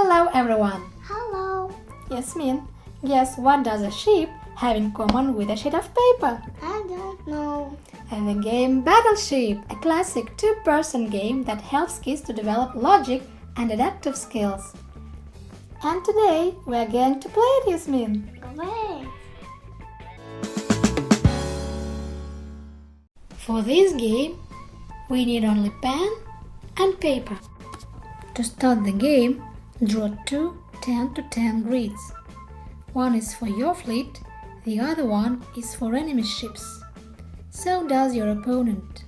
Hello everyone! Hello. Yasmin, guess what does a sheep have in common with a sheet of paper? I don't know. And the game Battleship, a classic two-person game that helps kids to develop logic and deductive skills. And today we are going to play it, Yasmin. Great. For this game, we need only pen and paper. To start the game, draw two 10 to 10 grids. One is for your fleet, the other one is for enemy ships. So does your opponent.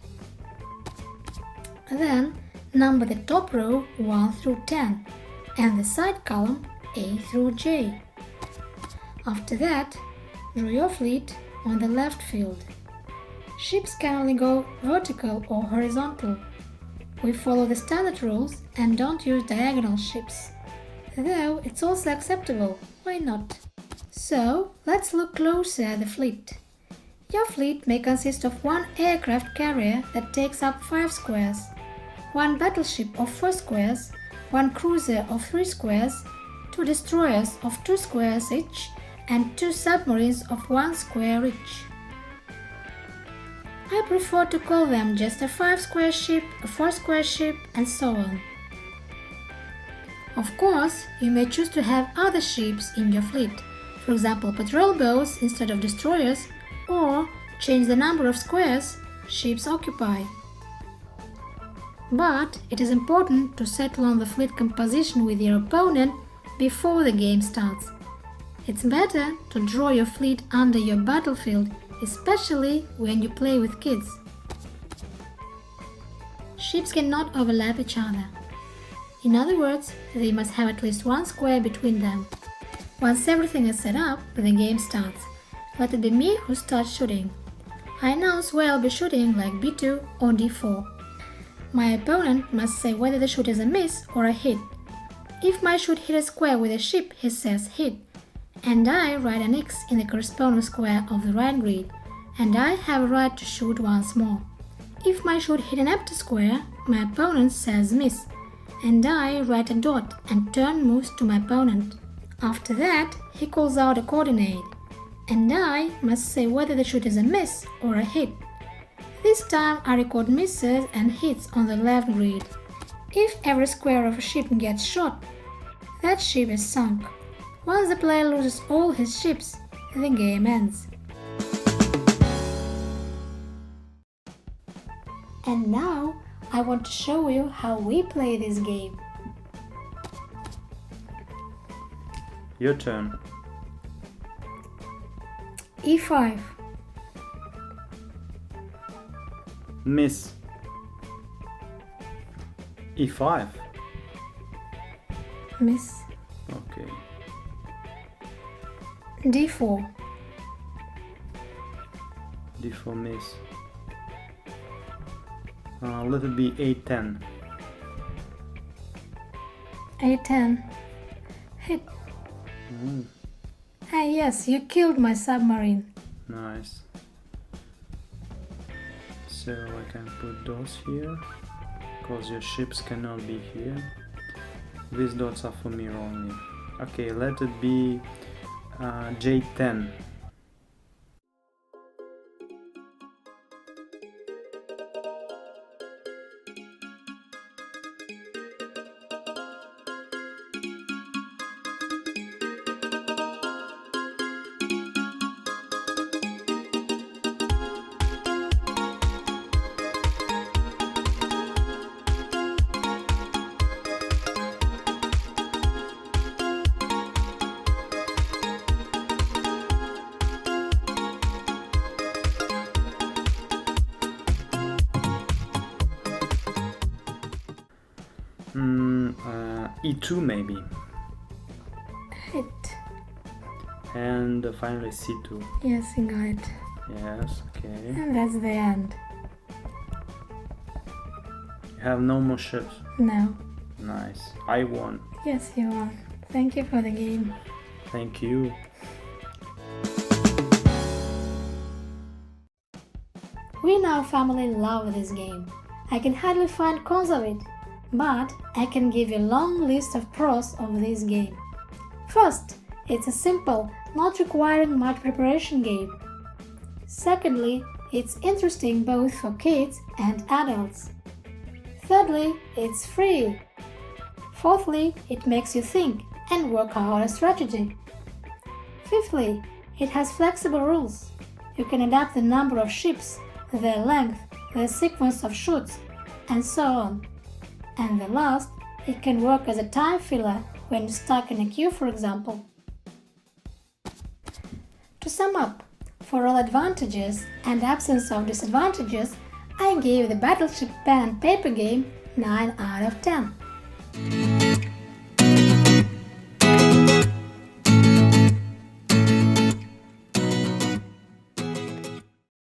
Then number the top row 1 through 10 and the side column A through J. After that, draw your fleet on the left field. Ships can only go vertical or horizontal. We follow the standard rules and don't use diagonal ships. Though it's also acceptable, why not? So, let's look closer at the fleet. Your fleet may consist of one aircraft carrier that takes up 5 squares, one battleship of 4 squares, one cruiser of 3 squares, 2 destroyers of 2 squares each, and 2 submarines of 1 square each. I prefer to call them just a 5-square ship, a 4-square ship, and so on. Of course, you may choose to have other ships in your fleet, for example patrol boats instead of destroyers, or change the number of squares ships occupy. But it is important to settle on the fleet composition with your opponent before the game starts. It's better to draw your fleet under your battlefield, especially when you play with kids. Ships cannot overlap each other. In other words, they must have at least one square between them. Once everything is set up, the game starts. Let it be me who starts shooting. I announce where I'll be shooting, like B2 or D4. My opponent must say whether the shoot is a miss or a hit. If my shoot hit a square with a ship, he says hit, and I write an X in the corresponding square of the right grid, and I have a right to shoot once more. If my shoot hit an empty square, my opponent says miss, and I write a dot and turn moves to my opponent. After that, he calls out a coordinate, and I must say whether the shoot is a miss or a hit. This time I record misses and hits on the left grid. If every square of a ship gets shot, that ship is sunk. Once the player loses all his ships, the game ends. And now I want to show you how we play this game. Your turn. E5. Miss. E5. Miss. Okay. D4. D4 miss. Let it be A10. A10. Hit. Oh, Ah yes, you killed my submarine. nice. So I can put those here, because your ships cannot be here. These dots are for me only. Okay, let it be J10. E2 maybe, Hit. and finally C2. Yes, you got it. Yes, okay. And that's the end. You have no more ships. No. Nice. I won. Yes, you won. Thank you for the game. Thank you. We in our family love this game. I can hardly find cons of it. but I can give you a long list of pros of this game. First, it's a simple, not requiring much preparation game. Secondly, it's interesting both for kids and adults. Thirdly, it's free. Fourthly, it makes you think and work out a strategy. Fifthly, it has flexible rules. You can adapt the number of ships, their length, their sequence of shoots, and so on. And the last, it can work as a time filler when you're stuck in a queue, for example. To sum up, for all advantages and absence of disadvantages, I gave the Battleship pen and paper game 9 out of 10.